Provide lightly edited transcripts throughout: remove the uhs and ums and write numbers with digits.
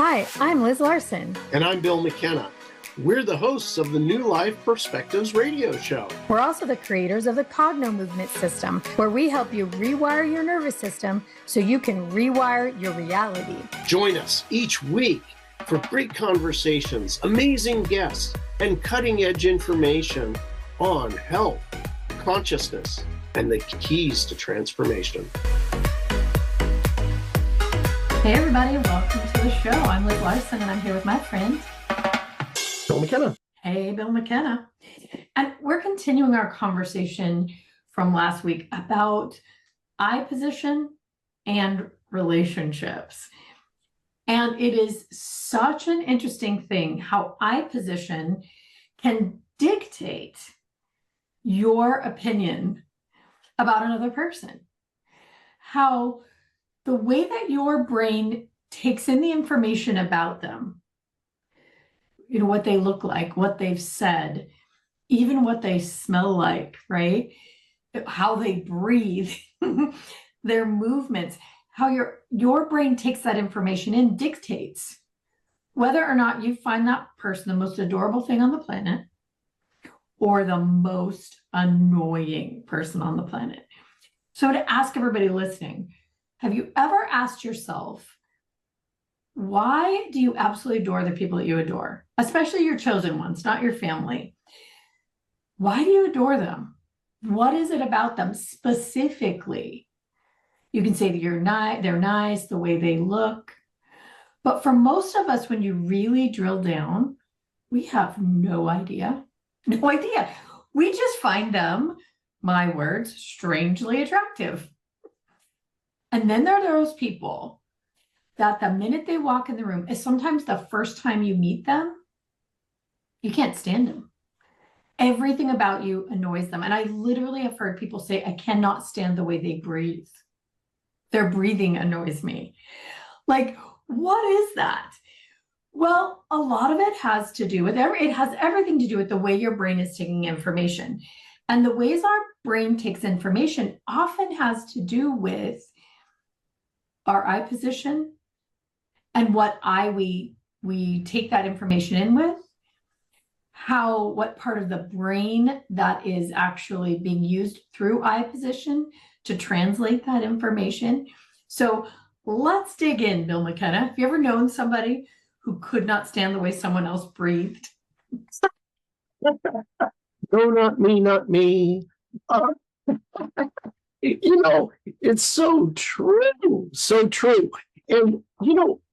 Hi, I'm Liz Larson. And I'm Bill McKenna. We're the hosts of the New Life Perspectives radio show. We're also the creators of the Cognomovement system, where we help you rewire your nervous system so you can rewire your reality. Join us each week for great conversations, amazing guests, and cutting-edge information on health, consciousness, and the keys to transformation. Hey everybody, welcome to the show. I'm Liz Larson and I'm here with my friend Bill McKenna. Hey, Bill McKenna. And we're continuing our conversation from last week about I position and relationships. And it is such an interesting thing how I position can dictate your opinion about another person. How the way that your brain takes in the information about them, you know, what they look like, what they've said, even what they smell like, right? How they breathe, their movements, how your brain takes that information in dictates whether or not you find that person the most adorable thing on the planet or the most annoying person on the planet. So to ask everybody listening, have you ever asked yourself, why do you absolutely adore the people that you adore, especially your chosen ones, not your family? Why do you adore them? What is it about them specifically? You can say that they're nice, the way they look. But for most of us, when you really drill down, we have no idea. No idea. We just find them, my words, strangely attractive. And then there are those people that the minute they walk in the room, is sometimes the first time you meet them, you can't stand them. Everything about you annoys them. And I literally have heard people say, I cannot stand the way they breathe. Their breathing annoys me. Like, what is that? Well, a lot of it has to do with, it has everything to do with the way your brain is taking information. And the ways our brain takes information often has to do with our eye position and what eye we take that information in with, what part of the brain that is actually being used through eye position to translate that information. So let's dig in, Bill McKenna. Have you ever known somebody who could not stand the way someone else breathed? No, not me, not me. It's so true, so true. And,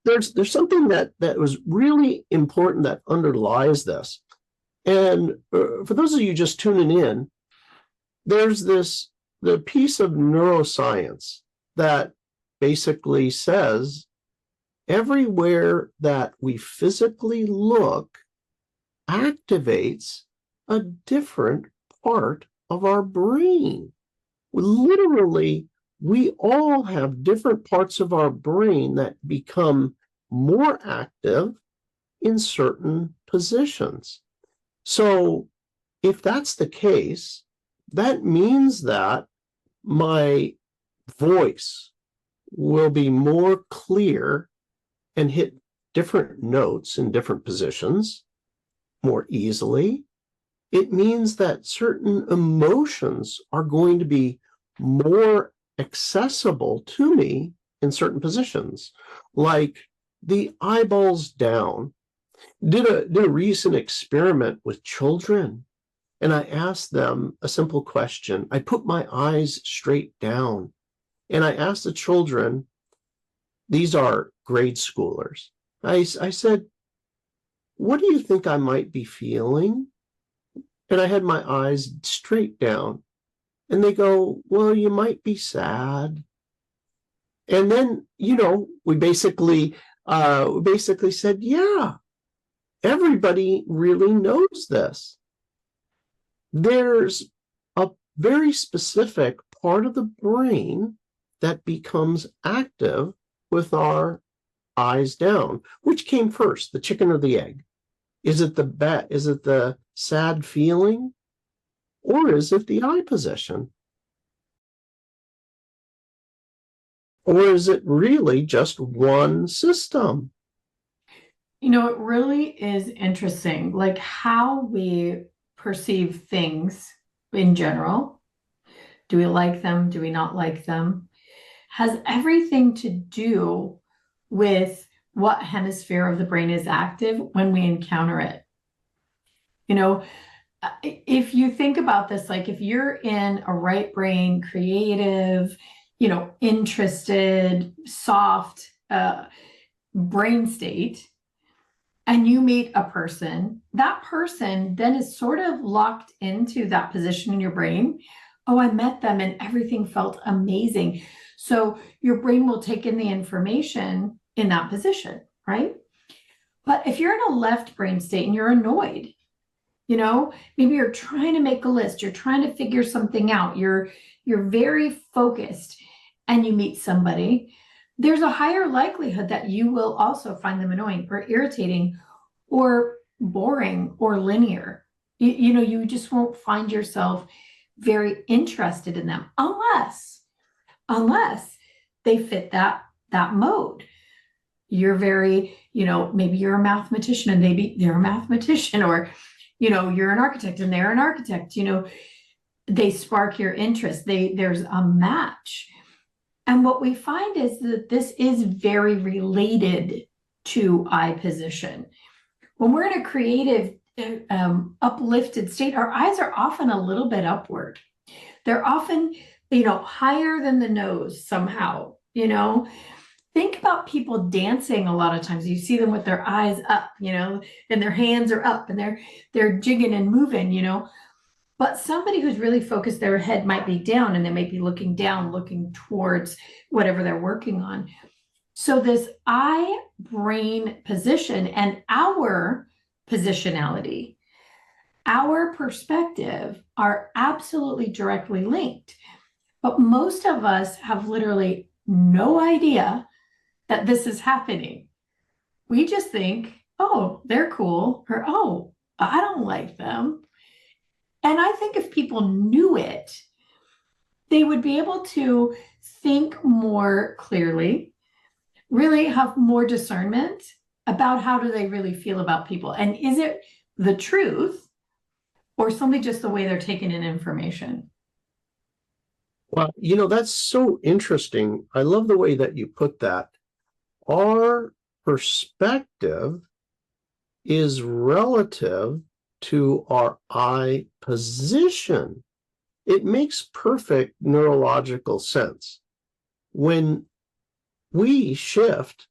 there's something that was really important that underlies this. And for those of you just tuning in, there's the piece of neuroscience that basically says everywhere that we physically look activates a different part of our brain. Literally, we all have different parts of our brain that become more active in certain positions. So if that's the case, that means that my voice will be more clear and hit different notes in different positions more easily. It means that certain emotions are going to be more accessible to me in certain positions, like the eyeballs down. Did a recent experiment with children, and I asked them a simple question. I put my eyes straight down, and I asked the children, these are grade schoolers. I said, what do you think I might be feeling? And I had my eyes straight down. And they go, well, you might be sad. And then, we basically said, yeah, everybody really knows this. There's a very specific part of the brain that becomes active with our eyes down. Which came first, the chicken or the egg? Is it the sad feeling? Or is it the eye position? Or is it really just one system? It really is interesting, like how we perceive things in general. Do we like them? Do we not like them? Has everything to do with what hemisphere of the brain is active when we encounter it. You know, if you think about this, like if you're in a right brain, creative, interested, soft brain state, and you meet a person, that person then is sort of locked into that position in your brain. Oh, I met them and everything felt amazing. So your brain will take in the information in that position, right? But if you're in a left brain state and you're annoyed, maybe you're trying to make a list, you're trying to figure something out, you're very focused, and you meet somebody, there's a higher likelihood that you will also find them annoying or irritating or boring or linear. You just won't find yourself very interested in them unless they fit that mode. You're very, maybe you're a mathematician and maybe they're a mathematician, or you're an architect and they're an architect. They spark your interest. There's a match. And what we find is that this is very related to eye position. When we're in a creative, uplifted state, our eyes are often a little bit upward. They're often, higher than the nose somehow, Think about people dancing a lot of times. You see them with their eyes up, and their hands are up and they're jigging and moving, But somebody who's really focused, their head might be down and they might be looking down, looking towards whatever they're working on. So this eye brain position and our positionality, our perspective are absolutely directly linked. But most of us have literally no idea that this is happening. We just think, oh, they're cool, or oh, I don't like them. And I think if people knew it, they would be able to think more clearly, really have more discernment about how do they really feel about people. And is it the truth or simply just the way they're taking in information? Well, that's so interesting. I love the way that you put that. Our perspective is relative to our eye position. It makes perfect neurological sense. When we shift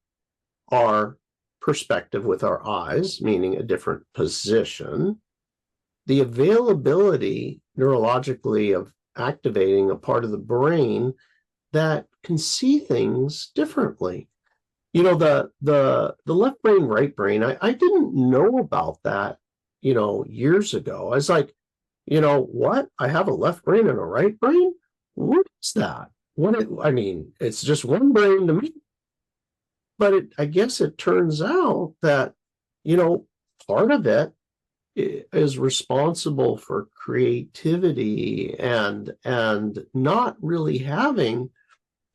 our perspective with our eyes, meaning a different position, the availability neurologically of activating a part of the brain that can see things differently. The left brain, right brain, I didn't know about that, years ago. I was like, what? I have a left brain and a right brain? What is that? It's just one brain to me. But I guess it turns out that, part of it is responsible for creativity and not really having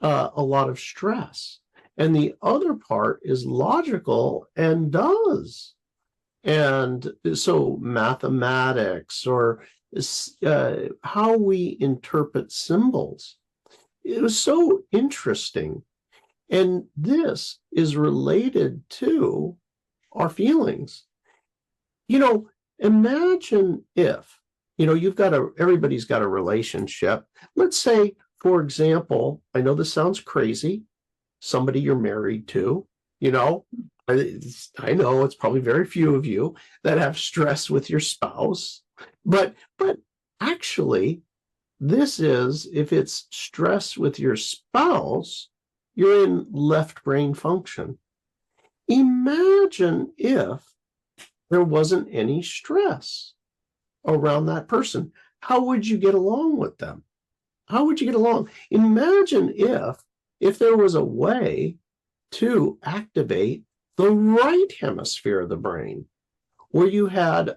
a lot of stress. And the other part is logical and does. And so mathematics or how we interpret symbols. It was so interesting. And this is related to our feelings. Imagine if, everybody's got a relationship. Let's say, for example, I know this sounds crazy, somebody you're married to, I know it's probably very few of you that have stress with your spouse, but actually, this is, if it's stress with your spouse, you're in left brain function. Imagine if there wasn't any stress around that person. How would you get along with them? How would you get along? Imagine if there was a way to activate the right hemisphere of the brain, where you had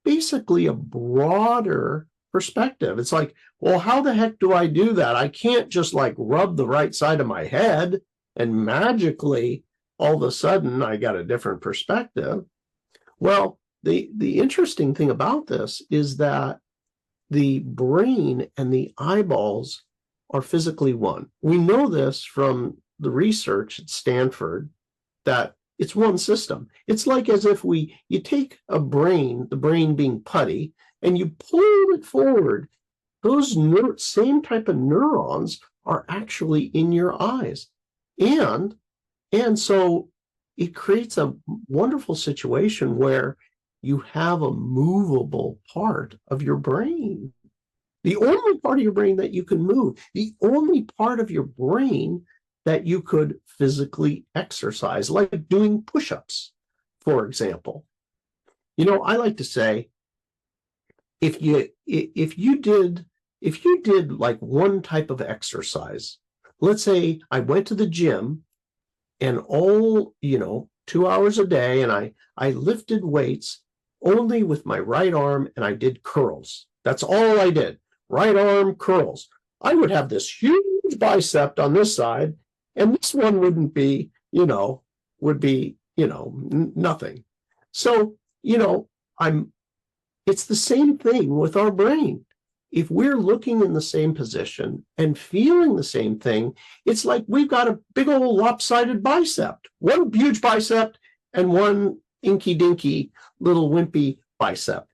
basically a broader perspective. It's like, well, how the heck do I do that? I can't just rub the right side of my head and magically all of a sudden I got a different perspective. Well, the interesting thing about this is that the brain and the eyeballs are physically one. We know this from the research at Stanford, that it's one system. It's like as if you take a brain, the brain being putty, and you pull it forward. Those same type of neurons are actually in your eyes. And so it creates a wonderful situation where you have a movable part of your brain. The only part of your brain that you can move, the only part of your brain that you could physically exercise, like doing push-ups, for example. I like to say, if you did like one type of exercise, let's say I went to the gym and 2 hours a day, and I lifted weights only with my right arm, and I did curls. That's all I did. Right arm curls. I would have this huge bicep on this side, and this one wouldn't be, would be, nothing. So, it's the same thing with our brain. If we're looking in the same position and feeling the same thing, it's like we've got a big old lopsided bicep, one huge bicep and one inky dinky little wimpy bicep.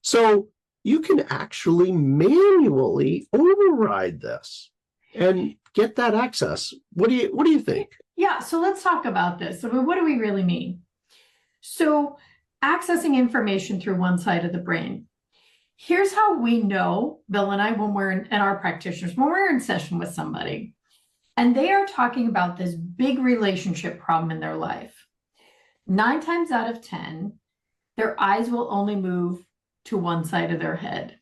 So you can actually manually override this and get that access. What do you think? Yeah, so let's talk about this. I mean, what do we really mean? So accessing information through one side of the brain. Here's how we know, Bill and I, when we're and our practitioners, when we're in session with somebody, and they are talking about this big relationship problem in their life. 9 times out of 10, their eyes will only move to one side of their head.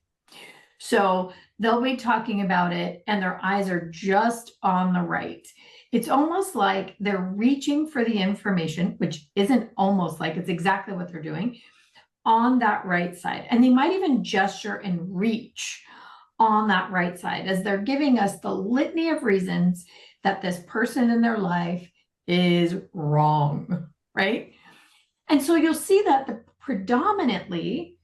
So they'll be talking about it and their eyes are just on the right. It's almost like they're reaching for the information, which isn't almost like, it's exactly what they're doing, on that right side. And they might even gesture and reach on that right side as they're giving us the litany of reasons that this person in their life is wrong, right? And so you'll see that predominantly,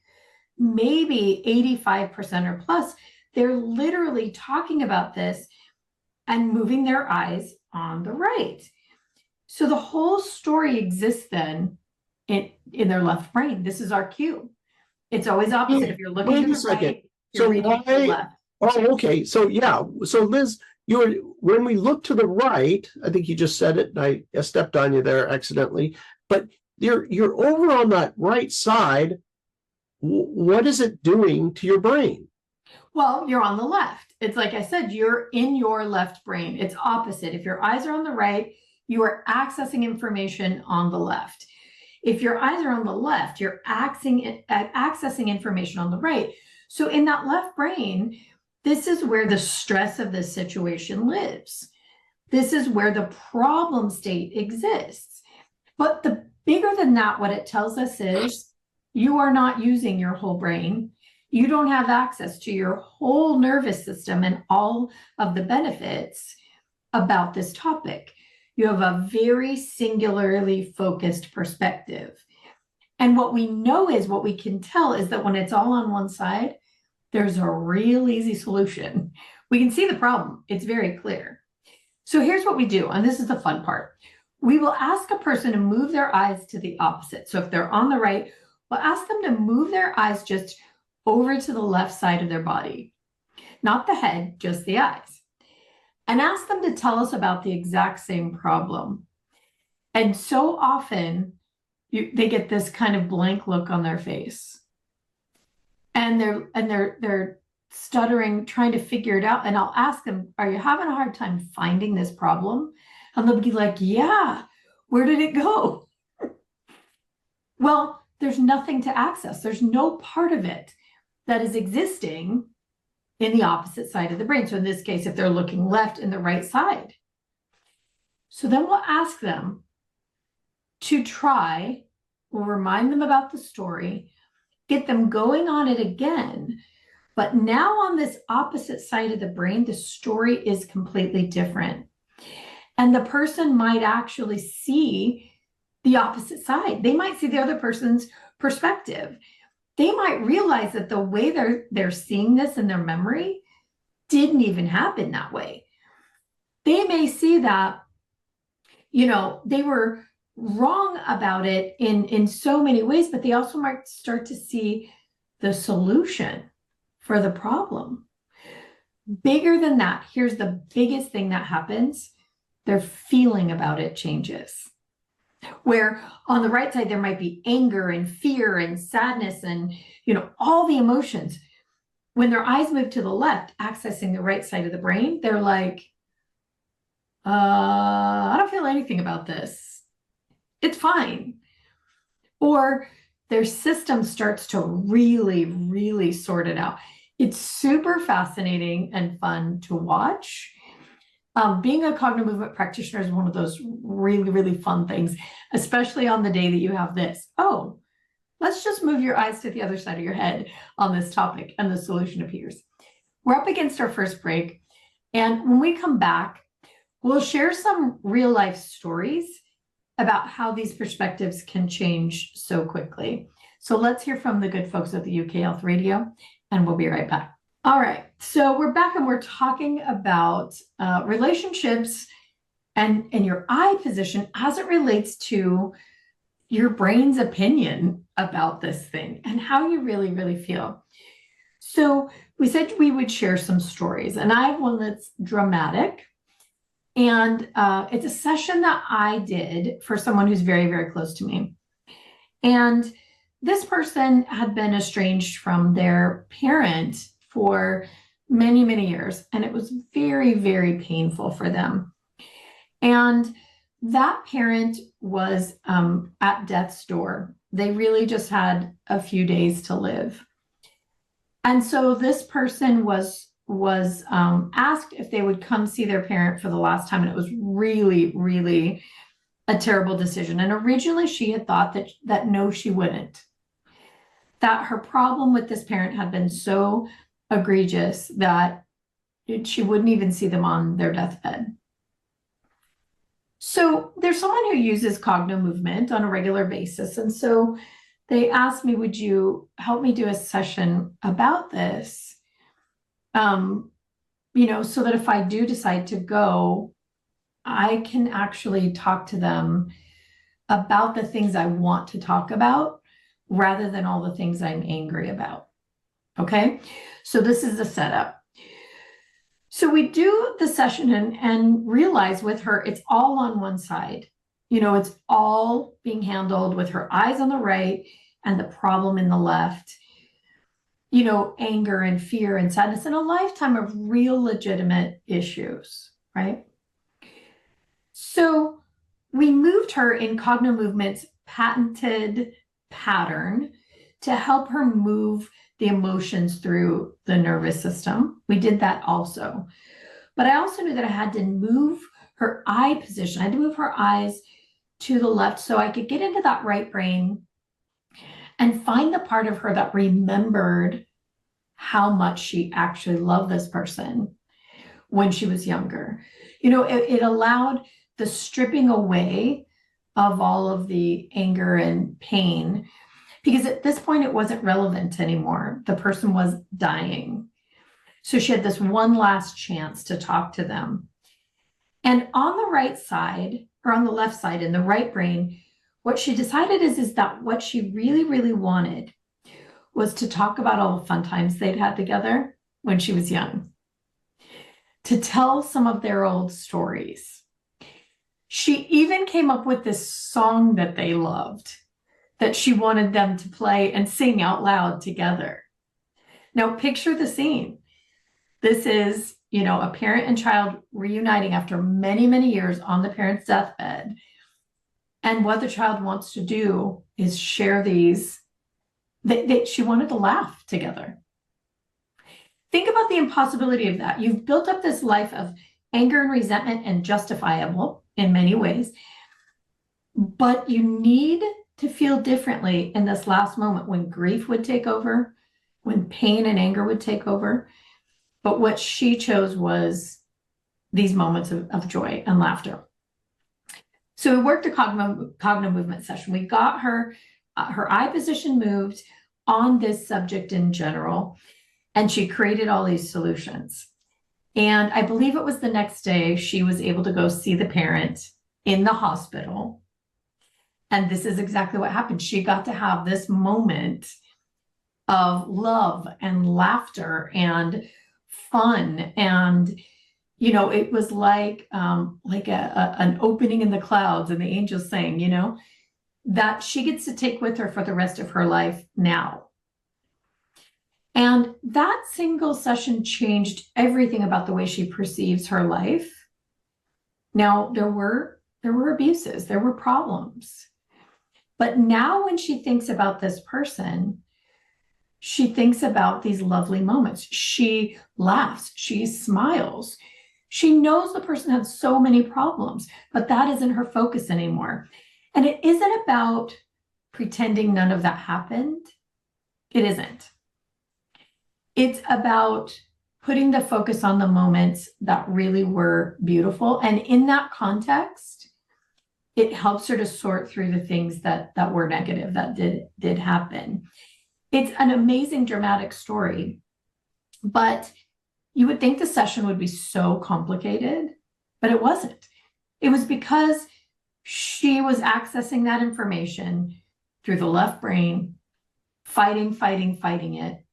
maybe 85% or plus, they're literally talking about this and moving their eyes on the right. So the whole story exists then in their left brain. This is our cue. It's always opposite. If you're looking to the right, you're reaching to the left. Oh, okay. So yeah. So Liz, when we look to the right, I think you just said it, and I stepped on you there accidentally, but you're over on that right side. What is it doing to your brain? Well, you're on the left. It's like I said, you're in your left brain. It's opposite. If your eyes are on the right, you are accessing information on the left. If your eyes are on the left, you're accessing information on the right. So in that left brain, this is where the stress of this situation lives. This is where the problem state exists. But the bigger than that, what it tells us is you are not using your whole brain. You don't have access to your whole nervous system and all of the benefits about this topic. You have a very singularly focused perspective. And what we know is, what we can tell is that when it's all on one side, there's a real easy solution. We can see the problem. It's very clear. So here's what we do, and this is the fun part. We will ask a person to move their eyes to the opposite. So if they're on the right, we'll ask them to move their eyes just over to the left side of their body, not the head, just the eyes, and ask them to tell us about the exact same problem. And so often they get this kind of blank look on their face, and they're stuttering, trying to figure it out. And I'll ask them, are you having a hard time finding this problem? And they'll be like, yeah, where did it go? Well, there's nothing to access. There's no part of it that is existing in the opposite side of the brain. So in this case, if they're looking left, in the right side. So then we'll ask them to try, we'll remind them about the story, get them going on it again. But now on this opposite side of the brain, the story is completely different. And the person might actually see the opposite side. They might see the other person's perspective. They might realize that the way they're seeing this in their memory didn't even happen that way. They may see that, they were wrong about it in so many ways, but they also might start to see the solution for the problem. Bigger than that, here's the biggest thing that happens. Their feeling about it changes. Where on the right side, there might be anger and fear and sadness and, all the emotions. When their eyes move to the left, accessing the right side of the brain, they're like, I don't feel anything about this. It's fine. Or their system starts to really, really sort it out. It's super fascinating and fun to watch. Being a Cognomovement practitioner is one of those really, really fun things, especially on the day that you have this. Oh, let's just move your eyes to the other side of your head on this topic, and the solution appears. We're up against our first break. And when we come back, we'll share some real life stories about how these perspectives can change so quickly. So let's hear from the good folks at the UK Health Radio, and we'll be right back. All right, so we're back and we're talking about relationships and your eye position as it relates to your brain's opinion about this thing and how you really, really feel. So we said we would share some stories, and I have one that's dramatic. And it's a session that I did for someone who's very, very close to me. And this person had been estranged from their parent for many, many years. And it was very, very painful for them. And that parent was at death's door. They really just had a few days to live. And so this person was asked if they would come see their parent for the last time. And it was really, really a terrible decision. And originally she had thought that no, she wouldn't. That her problem with this parent had been so egregious that she wouldn't even see them on their deathbed. So there's someone who uses Cognomovement on a regular basis. And so they asked me, would you help me do a session about this? So that if I do decide to go, I can actually talk to them about the things I want to talk about rather than all the things I'm angry about. Okay, so this is the setup. So we do the session and realize with her, it's all on one side. It's all being handled with her eyes on the right and the problem in the left. Anger and fear and sadness and a lifetime of real legitimate issues, right? So we moved her in Cognomovement's patented pattern to help her move the emotions through the nervous system. We did that also. But I also knew that I had to move her eye position. I had to move her eyes to the left so I could get into that right brain and find the part of her that remembered how much she actually loved this person when she was younger. It allowed the stripping away of all of the anger and pain, because at this point it wasn't relevant anymore. The person was dying. So she had this one last chance to talk to them. And on the right side, or on the left side in the right brain, what she decided is that what she really, really wanted was to talk about all the fun times they'd had together when she was young, to tell some of their old stories. She even came up with this song that they loved, that she wanted them to play and sing out loud together. Now picture the scene. This is, a parent and child reuniting after many, many years on the parent's deathbed. And what the child wants to do is share these. She wanted to laugh together. Think about the impossibility of that. You've built up this life of anger and resentment, and justifiable in many ways, but you need to feel differently in this last moment when grief would take over, when pain and anger would take over. But what she chose was these moments of joy and laughter. So we worked a Cognomovement session. We got her eye position moved on this subject in general, and she created all these solutions. And I believe it was the next day she was able to go see the parent in the hospital. And this is exactly what happened. She got to have this moment of love and laughter and fun. And, you know, it was like an opening in the clouds and the angels saying, you know, that she gets to take with her for the rest of her life now. And that single session changed everything about the way she perceives her life. Now, there were abuses, there were problems. But now when she thinks about this person, she thinks about these lovely moments. She laughs, she smiles. She knows the person had so many problems, but that isn't her focus anymore. And it isn't about pretending none of that happened. It isn't. It's about putting the focus on the moments that really were beautiful. And in that context, it helps her to sort through the things that were negative, that did happen. It's an amazing dramatic story, but you would think the session would be so complicated, but it wasn't. It was because she was accessing that information through the left brain, fighting it,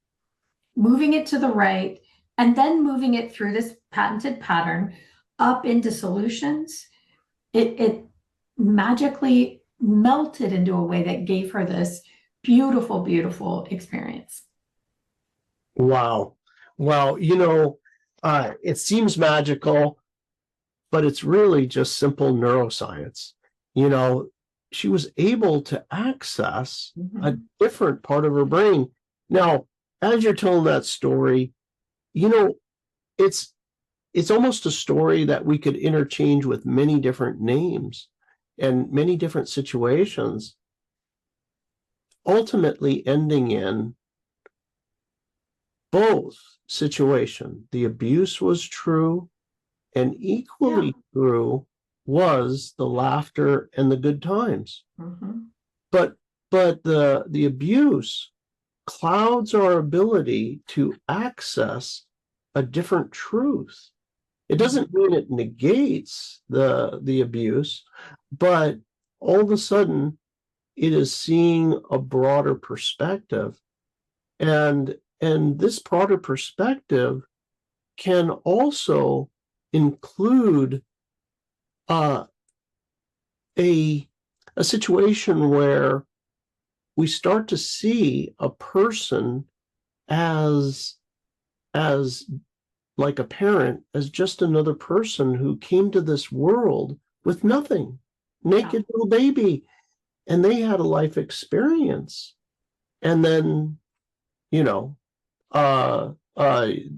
moving it to the right, and then moving it through this patented pattern up into solutions. It magically melted into a way that gave her this beautiful, beautiful experience. Wow. Well, you know, it seems magical, but it's really just simple neuroscience. You know, she was able to access a different part of her brain. Now, as you're telling that story, you know, it's almost a story that we could interchange with many different names and many different situations, ultimately ending in both situation. The abuse was true, and equally true was the laughter and the good times. But the abuse clouds our ability to access a different truth. It doesn't mean it negates the abuse, but all of a sudden it is seeing a broader perspective. And this broader perspective can also include a situation where we start to see a person as like a parent, as just another person who came to this world with nothing, naked little baby, and they had a life experience. And then, you know,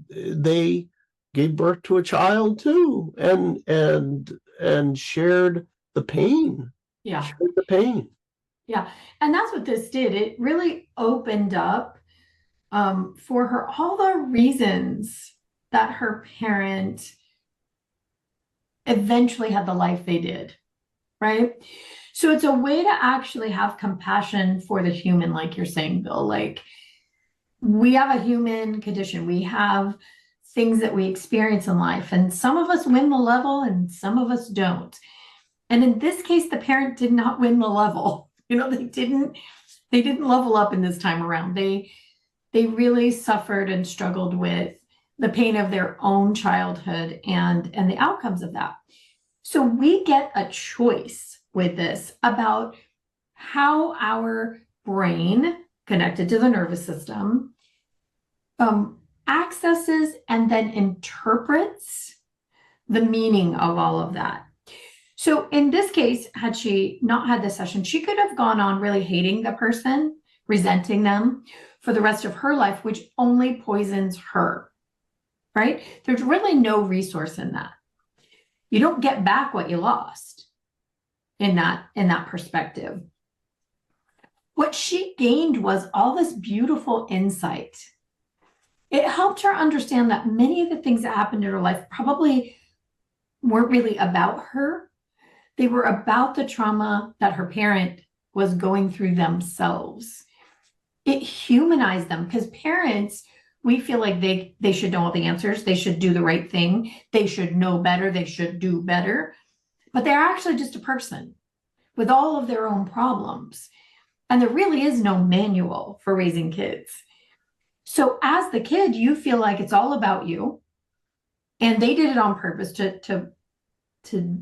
they gave birth to a child too, and shared the pain. Shared the pain. Yeah. And that's what this did. It really opened up for her all the reasons that her parent eventually had the life they did, right? So it's a way to actually have compassion for the human, like you're saying, Bill. Like, we have a human condition. We have things that we experience in life, and some of us win the level and some of us don't. And in this case, the parent did not win the level. You know, they didn't level up in this time around. They really suffered and struggled with the pain of their own childhood and the outcomes of that. So we get a choice with this about how our brain, connected to the nervous system, accesses and then interprets the meaning of all of that. So in this case, had she not had this session, she could have gone on really hating the person, resenting them for the rest of her life, which only poisons her, right? There's really no resource in that. You don't get back what you lost in that perspective. What she gained was all this beautiful insight. It helped her understand that many of the things that happened in her life probably weren't really about her, They were about the trauma that her parent was going through themselves. It humanized them, because parents, we feel like they should know all the answers. They should do the right thing. They should know better. They should do better. But they're actually just a person with all of their own problems. And there really is no manual for raising kids. So as the kid, you feel like it's all about you. And they did it on purpose to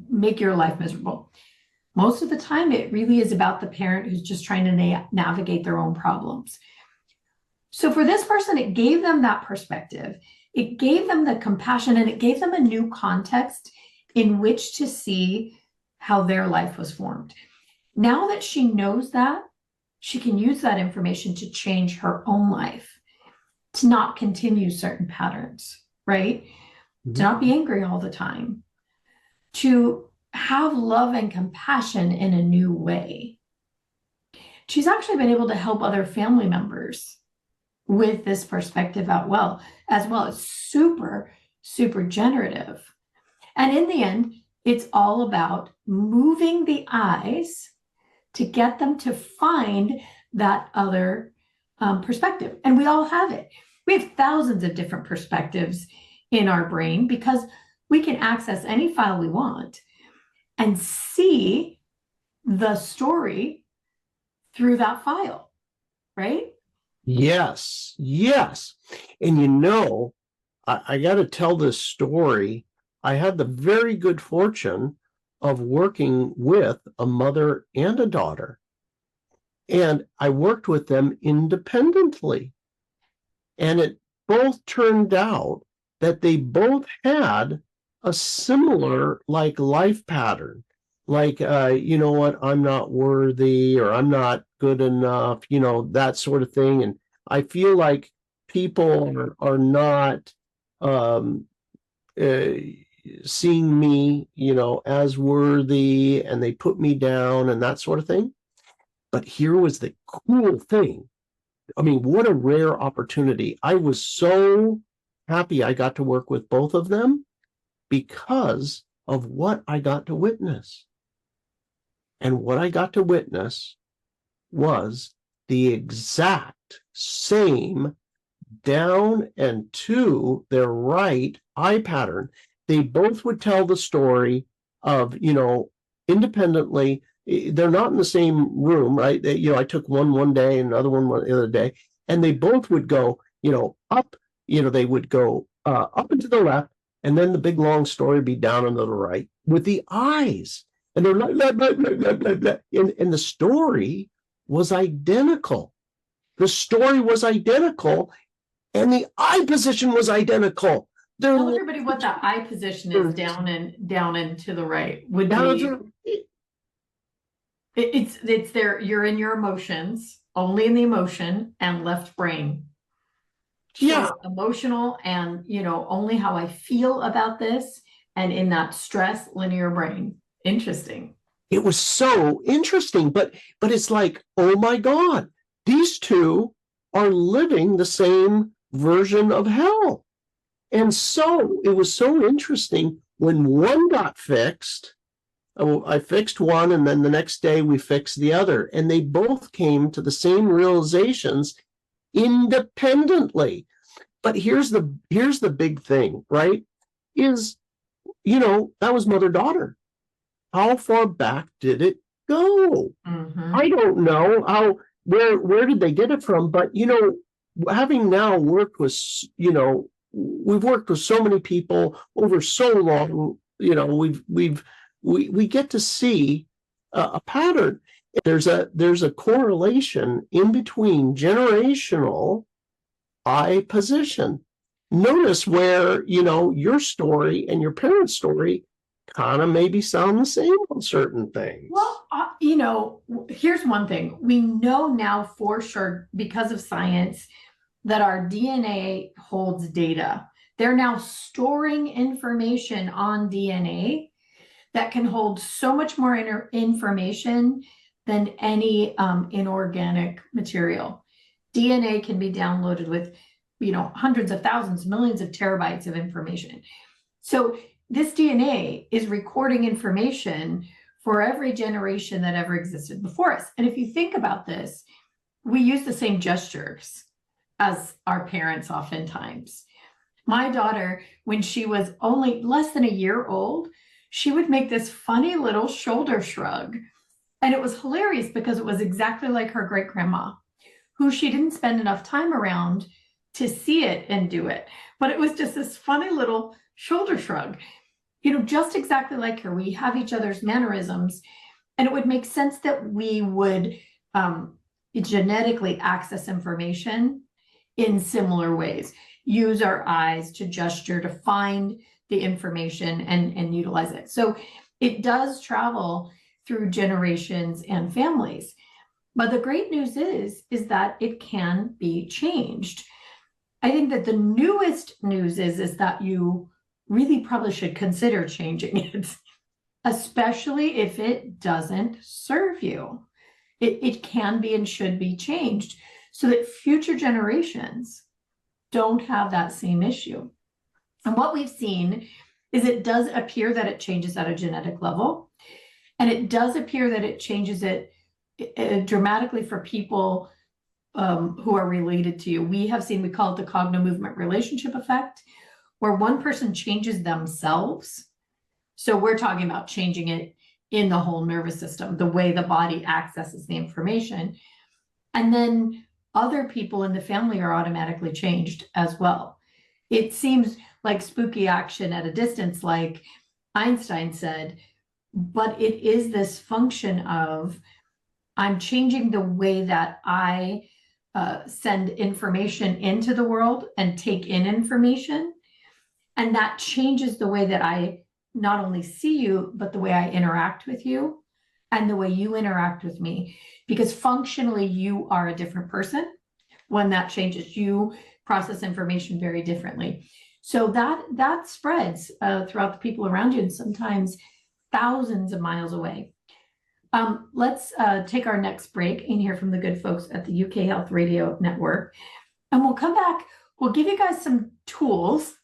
make your life miserable. Most of the time, it really is about the parent who's just trying to navigate their own problems. So for this person, it gave them that perspective. It gave them the compassion, and it gave them a new context in which to see how their life was formed. Now that she knows that, she can use that information to change her own life, to not continue certain patterns, right? Mm-hmm. To not be angry all the time, to have love and compassion in a new way. She's actually been able to help other family members with this perspective as well. It's super, super generative. And in the end, it's all about moving the eyes to get them to find that other perspective. And we all have it. We have thousands of different perspectives in our brain, because we can access any file we want and see the story through that file, right? Yes, yes. And I got to tell this story. I had the very good fortune of working with a mother and a daughter. And I worked with them independently. And it both turned out that they both had a similar life pattern, you know what, I'm not worthy, or I'm not good enough, that sort of thing. And I feel like people are not seeing me, as worthy, and they put me down and that sort of thing. But here was the cool thing. I mean, what a rare opportunity. I was so happy I got to work with both of them because of what I got to witness. And what I got to witness was the exact same down and to their right eye pattern. They both would tell the story of, independently. They're not in the same room, right? I took one day and another one the other day, and they both would go, up, they would go up and to the left, and then the big long story would be down and to the right with the eyes. And they're like, blah, blah, blah, blah, blah, blah. And the story was identical. The story was identical, and the eye position was identical. Tell everybody what the eye position is, down and to the right would be. It's there. You're in your emotions, only in the emotion, and left brain. Yeah. So emotional and, only how I feel about this, and in that stress, linear brain. Interesting. It was so interesting, but it's like, oh my God, these two are living the same version of hell. And so it was so interesting when one got fixed. I fixed one, and then the next day we fixed the other, and they both came to the same realizations independently. But here's the big thing, right? Is, that was mother-daughter. How far back did it go? Mm-hmm. I don't know where did they get it from, but having now worked with, we've worked with so many people over so long, we get to see a pattern. There's a correlation in between generational eye position. Notice where, your story and your parents' story kind of maybe sound the same on certain things. Well, here's one thing. We know now for sure, because of science, that our DNA holds data. They're now storing information on DNA that can hold so much more information than any inorganic material. DNA can be downloaded with, hundreds of thousands, millions of terabytes of information. So this DNA is recording information for every generation that ever existed before us. And if you think about this, we use the same gestures as our parents oftentimes. My daughter, when she was only less than a year old, she would make this funny little shoulder shrug. And it was hilarious because it was exactly like her great grandma, who she didn't spend enough time around to see it and do it. But it was just this funny little shoulder shrug, just exactly like her. We have each other's mannerisms, and it would make sense that we would genetically access information in similar ways, use our eyes to gesture, to find the information and utilize it. So it does travel through generations and families. But the great news is that it can be changed. I think that the newest news is that you really probably should consider changing it, especially if it doesn't serve you. It can be and should be changed so that future generations don't have that same issue. And what we've seen is it does appear that it changes at a genetic level, and it does appear that it changes it dramatically for people who are related to you. We have seen, we call it the Cognomovement relationship effect, where one person changes themselves. So we're talking about changing it in the whole nervous system, the way the body accesses the information. And then other people in the family are automatically changed as well. It seems like spooky action at a distance, like Einstein said, but it is this function of I'm changing the way that I send information into the world and take in information. And that changes the way that I not only see you, but the way I interact with you and the way you interact with me. Because functionally, you are a different person when that changes. You process information very differently. So that spreads throughout the people around you, and sometimes thousands of miles away. Let's take our next break and hear from the good folks at the UK Health Radio Network. And we'll come back. We'll give you guys some tools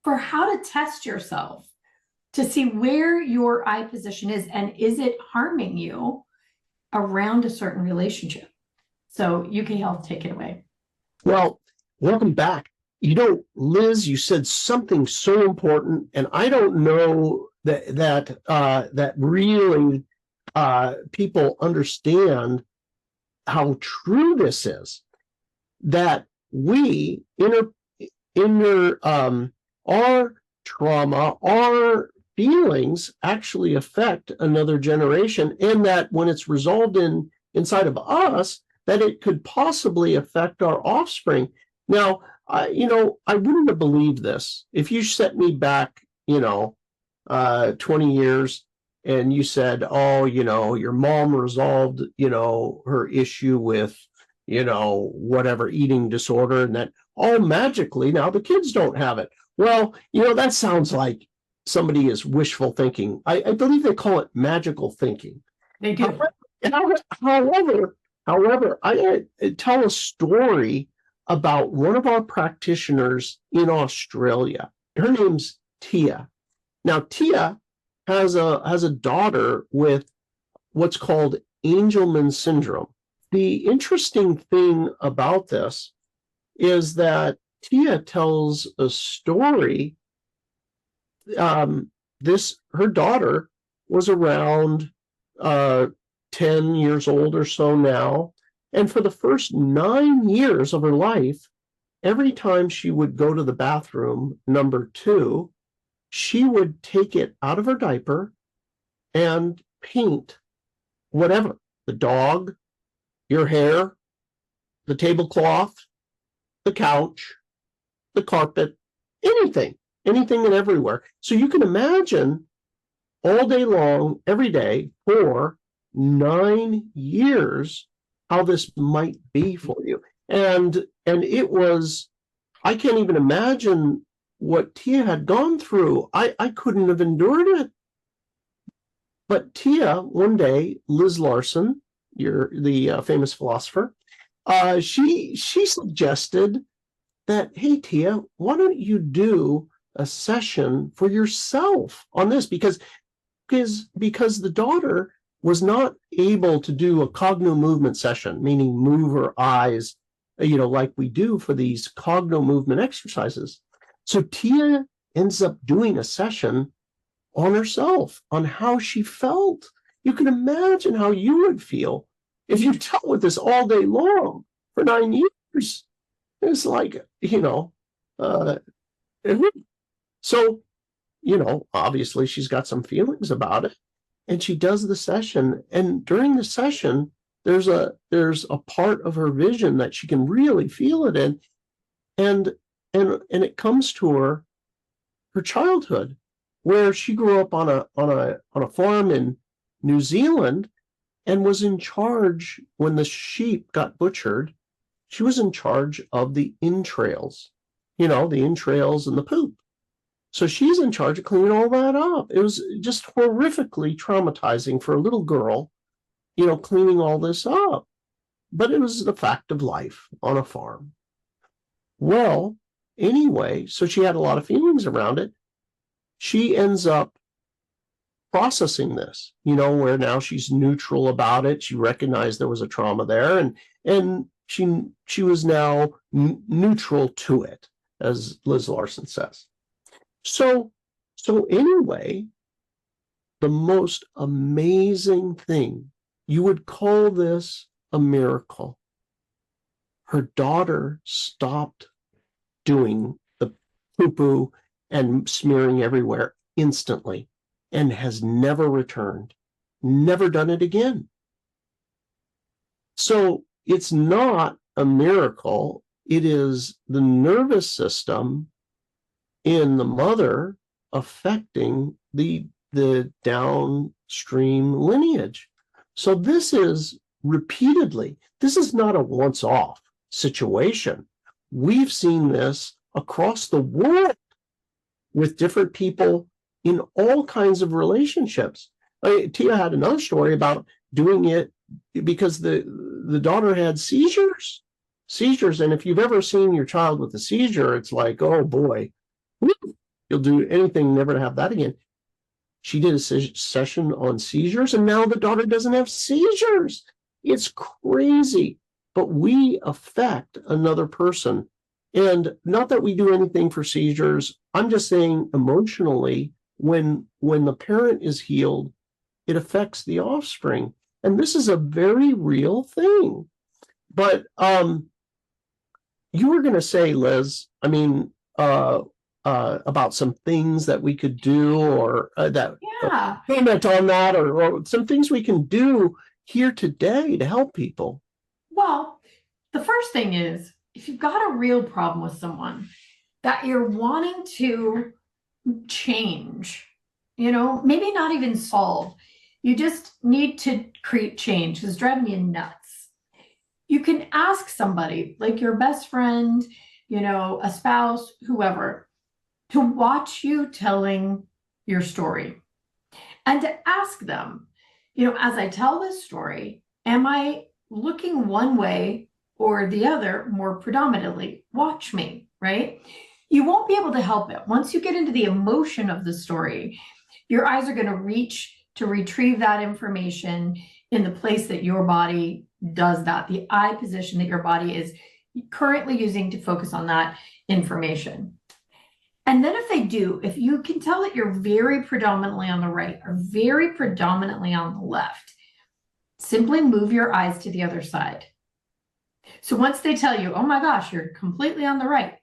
for how to test yourself to see where your eye position is and is it harming you around a certain relationship. So UK Health, take it away. Well, welcome back. Liz, you said something so important, and I don't know that really people understand how true this is. That we our trauma, our feelings actually affect another generation, and that when it's resolved inside of us, that it could possibly affect our offspring. Now, I wouldn't have believed this if you set me back, 20 years, and you said, oh, your mom resolved, her issue with, whatever eating disorder, and that all magically now the kids don't have it. Well, that sounds like somebody is wishful thinking. I believe they call it magical thinking. They do. However, I tell a story about one of our practitioners in Australia. Her name's Tia. Now, Tia has a daughter with what's called Angelman syndrome. The interesting thing about this is that Tia tells a story. Her daughter was around 10 years old or so now. And for the first 9 years of her life, every time she would go to the bathroom, number 2, she would take it out of her diaper and paint whatever, the dog, your hair, the tablecloth, the couch, the carpet, anything and everywhere. So you can imagine all day long, every day, for 9 years, how this might be for you. And it was, I can't even imagine what Tia had gone through. I couldn't have endured it. But Tia, one day, Liz Larson, the famous philosopher, she suggested that, hey, Tia, why don't you do a session for yourself on this? Because because the daughter was not able to do a cognomovement session, meaning move her eyes, like we do for these cognomovement exercises. So Tia ends up doing a session on herself, on how she felt. You can imagine how you would feel if you dealt with this all day long for 9 years. It's like, uh, so, obviously she's got some feelings about it, and she does the session. And during the session, there's a part of her vision that she can really feel it in. And it comes to her childhood, where she grew up on a farm in New Zealand and was in charge when the sheep got butchered. She was in charge of the entrails, the entrails and the poop. So she's in charge of cleaning all that up. It was just horrifically traumatizing for a little girl, cleaning all this up. But it was the fact of life on a farm. Well, anyway, so she had a lot of feelings around it. She ends up processing this, where now she's neutral about it. She recognized there was a trauma there, and she was now neutral to it, as Liz Larson says. So anyway, the most amazing thing, you would call this a miracle. Her daughter stopped doing the poo-poo and smearing everywhere instantly and has never returned, never done it again. So it's not a miracle. It is the nervous system in the mother affecting the downstream lineage. So this is repeatedly, this is not a once-off situation. We've seen this across the world with different people in all kinds of relationships. Tia had another story about doing it because the daughter had seizures. And if you've ever seen your child with a seizure, it's like, oh boy, you'll do anything never to have that again. She did a session on seizures, and now the daughter doesn't have seizures. It's crazy. But we affect another person. And not that we do anything for seizures. I'm just saying emotionally, when the parent is healed, it affects the offspring. And this is a very real thing. But you were going to say, Liz, about some things that we could do, or comment on that, or some things we can do here today to help people. Well, the first thing is, if you've got a real problem with someone that you're wanting to change, maybe not even solve, you just need to create change because it's driving you nuts. You can ask somebody, like your best friend, a spouse, whoever, to watch you telling your story and to ask them, as I tell this story, am I looking one way or the other more predominantly? Watch me, right? You won't be able to help it. Once you get into the emotion of the story, your eyes are going to reach to retrieve that information in the place that your body does that, the eye position that your body is currently using to focus on that information. And then if you can tell that you're very predominantly on the right or very predominantly on the left, simply move your eyes to the other side. So once they tell you, oh my gosh, you're completely on the right,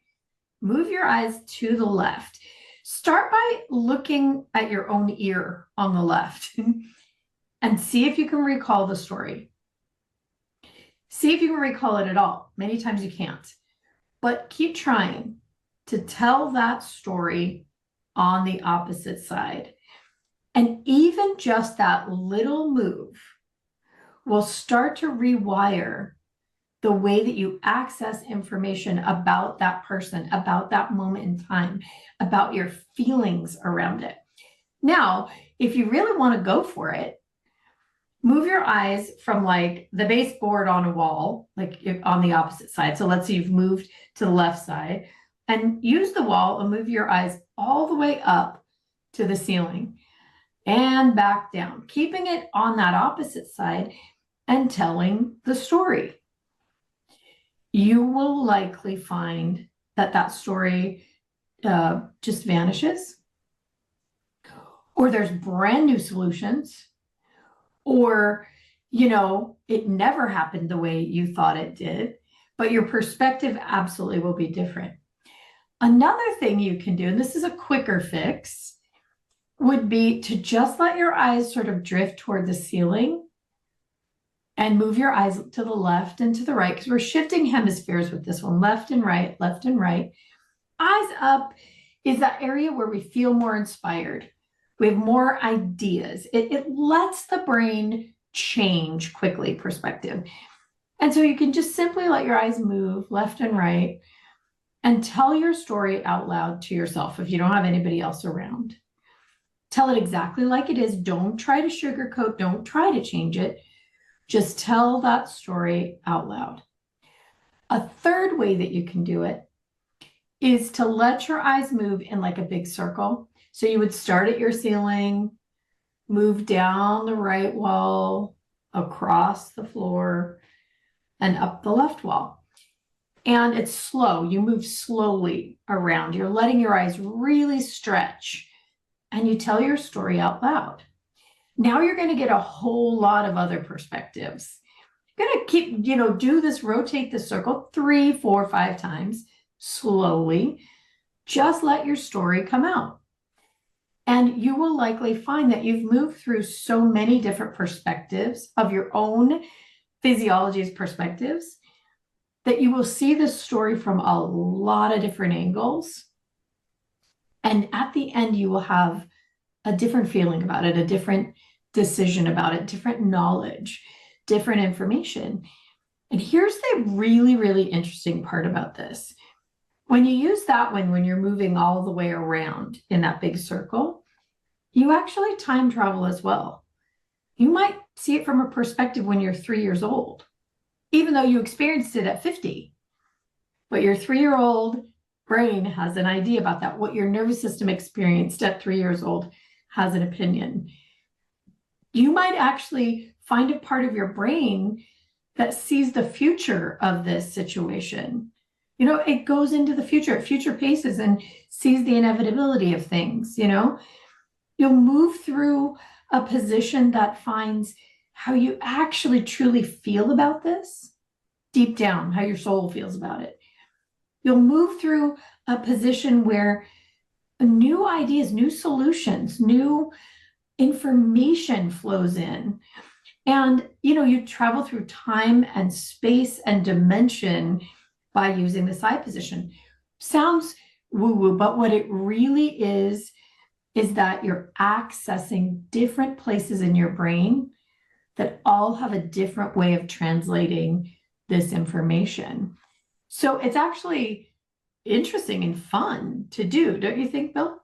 move your eyes to the left. Start by looking at your own ear on the left and see if you can recall the story. See if you can recall it at all. Many times you can't, but keep trying to tell that story on the opposite side. And even just that little move will start to rewire the way that you access information about that person, about that moment in time, about your feelings around it. Now, if you really want to go for it, move your eyes from like the baseboard on a wall, like on the opposite side. So let's say you've moved to the left side, and use the wall and move your eyes all the way up to the ceiling. and back down, keeping it on that opposite side and telling the story. You will likely find that that story just vanishes, or there's brand new solutions, or, it never happened the way you thought it did, but your perspective absolutely will be different. Another thing you can do, and this is a quicker fix, would be to just let your eyes sort of drift toward the ceiling and move your eyes to the left and to the right, because we're shifting hemispheres with this one, left and right, left and right. Eyes up is that area where we feel more inspired. We have more ideas. It lets the brain change quickly, perspective. And so you can just simply let your eyes move left and right and tell your story out loud to yourself if you don't have anybody else around. Tell it exactly like it is. Don't try to sugarcoat. Don't try to change it. Just tell that story out loud. A third way that you can do it is to let your eyes move in like a big circle. So you would start at your ceiling, move down the right wall, across the floor, and up the left wall. And it's slow. You move slowly around. You're letting your eyes really stretch, and you tell your story out loud. Now you're going to get a whole lot of other perspectives. You're going to keep, do this, rotate the circle 3, 4, 5 times slowly. Just let your story come out. And you will likely find that you've moved through so many different perspectives of your own physiology's perspectives that you will see this story from a lot of different angles. And at the end, you will have a different feeling about it, a different decision about it, different knowledge, different information. And here's the really, really interesting part about this. When you use that one, when you're moving all the way around in that big circle, you actually time travel as well. You might see it from a perspective when you're 3 years old, even though you experienced it at 50. But your 3-year-old brain has an idea about that. What your nervous system experienced at 3 years old has an opinion. You might actually find a part of your brain that sees the future of this situation. It goes into the future, it future paces and sees the inevitability of things. You'll move through a position that finds how you actually truly feel about this deep down, how your soul feels about it. You'll move through a position where new ideas, new solutions, new information flows in. And, you travel through time and space and dimension by using the side position. Sounds woo-woo, but what it really is that you're accessing different places in your brain that all have a different way of translating this information. So it's actually interesting and fun to do, don't you think, Bill?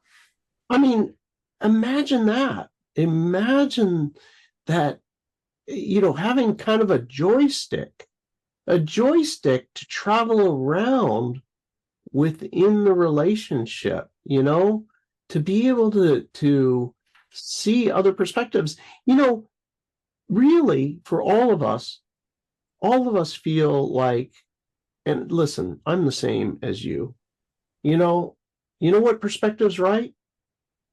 I mean, imagine that. Imagine that, having kind of a joystick to travel around within the relationship, to be able to see other perspectives. Really, for all of us feel like, and listen, I'm the same as you. You know what perspective's right?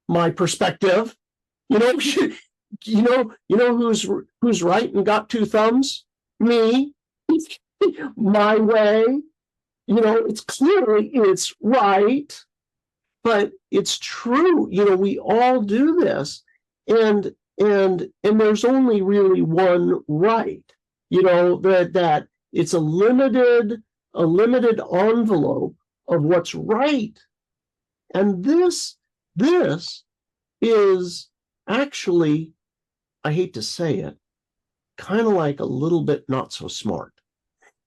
My perspective. Who's right and got 2 thumbs? Me. My way. It's right, but it's true. We all do this, and there's only really one right. That it's a limited envelope of what's right, and this is actually, I hate to say it, kind of like a little bit not so smart,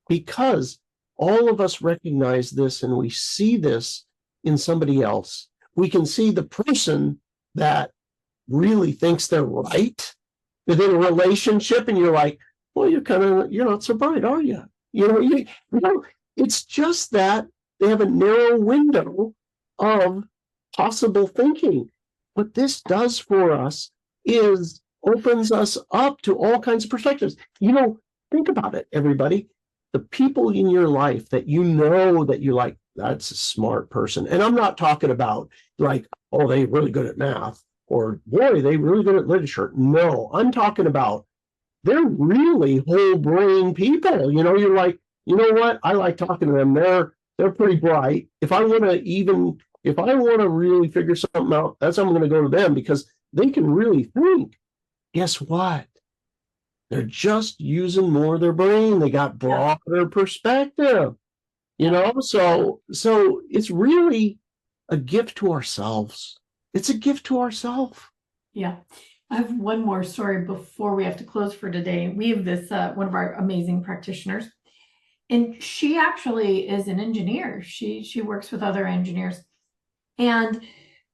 because all of us recognize this and we see this in somebody else. We can see the person that really thinks they're right within a relationship, and you're like, well, you're not so bright, are you? It's just that they have a narrow window of possible thinking. What this does for us opens us up to all kinds of perspectives. Think about it, everybody. The people in your life that that you like, that's a smart person. And I'm not talking about like, oh, they're really good at math, or boy, they're really good at literature. No, I'm talking about they're really whole brain people. You're like, you know what? I like talking to them. They're pretty bright. If I want to really figure something out, that's how I'm going to go to them, because they can really think. Guess what? They're just using more of their brain. They got broader perspective, so it's really a gift to ourselves. It's a gift to ourselves. Yeah. I have one more story before we have to close for today. We have this, one of our amazing practitioners, and she actually is an engineer. She works with other engineers. And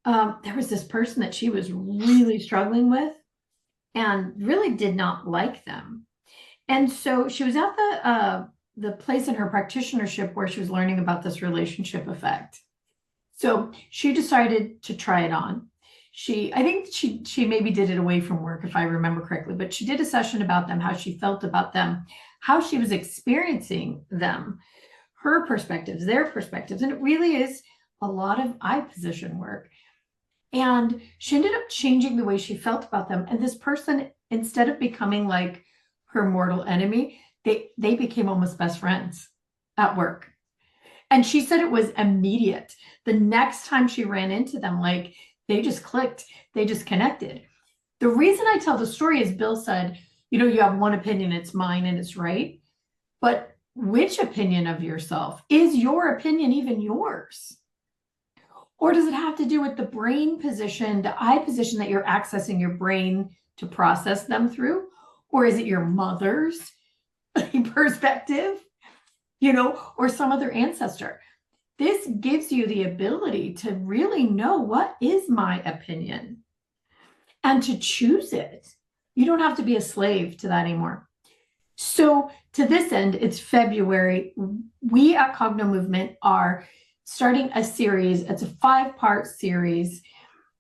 there was this person that she was really struggling with and really did not like them. And so she was at the place in her practitionership where she was learning about this relationship effect. So she decided to try it on. I think she maybe did it away from work, if I remember correctly, but she did a session about them, how she felt about them, how she was experiencing them, her perspectives, their perspectives. And it really is a lot of eye position work. And she ended up changing the way she felt about them. And this person, instead of becoming like her mortal enemy, they became almost best friends at work. And she said it was immediate. The next time she ran into them, like they just clicked, they just connected. The reason I tell the story is Bill said, you have one opinion, it's mine and it's right. But which opinion of yourself? Is your opinion even yours? Or does it have to do with the brain position, the eye position that you're accessing your brain to process them through? Or is it your mother's perspective, or some other ancestor? This gives you the ability to really know, what is my opinion, and to choose it. You don't have to be a slave to that anymore. So to this end, it's February. We at Cognomovement are starting a series. It's a 5-part series.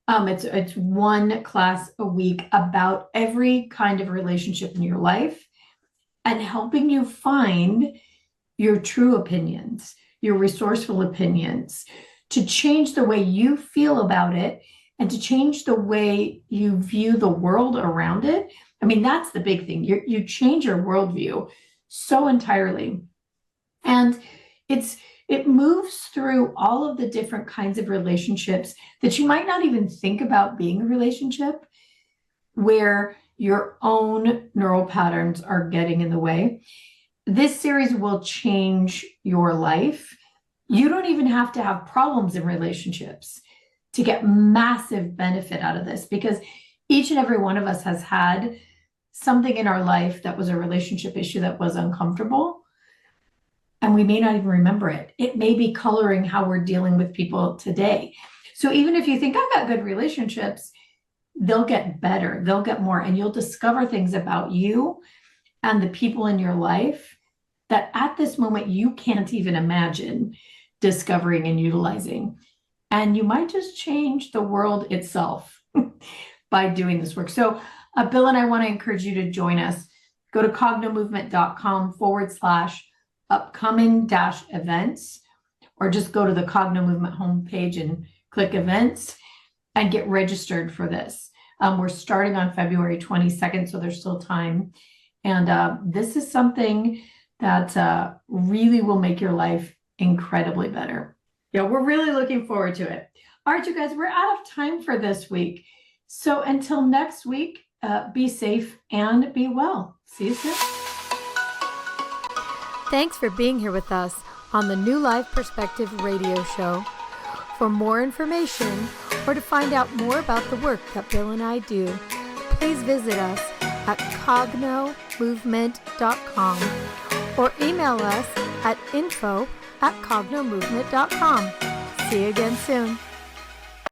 It's one class a week about every kind of relationship in your life, and helping you find your true opinions, your resourceful opinions, to change the way you feel about it and to change the way you view the world around it. I mean, that's the big thing. You change your worldview so entirely. And it moves through all of the different kinds of relationships that you might not even think about being a relationship, where your own neural patterns are getting in the way. This series will change your life. You don't even have to have problems in relationships to get massive benefit out of this, because each and every one of us has had something in our life that was a relationship issue that was uncomfortable. And we may not even remember it. It may be coloring how we're dealing with people today. So even if you think I've got good relationships, they'll get better, they'll get more, and you'll discover things about you and the people in your life that at this moment you can't even imagine discovering and utilizing. And you might just change the world itself by doing this work. So Bill and I want to encourage you to join us. Go to cognomovement.com/upcoming-events, or just go to the Cognomovement homepage and click events and get registered for this. We're starting on February 22nd, so there's still time. And this is something that really will make your life incredibly better. Yeah, we're really looking forward to it. All right, you guys, we're out of time for this week. So until next week, be safe and be well. See you soon. Thanks for being here with us on the New Life Perspective radio show. For more information or to find out more about the work that Bill and I do, please visit us at cognomovement.com or email us at info@cognomovement.com. See you again soon.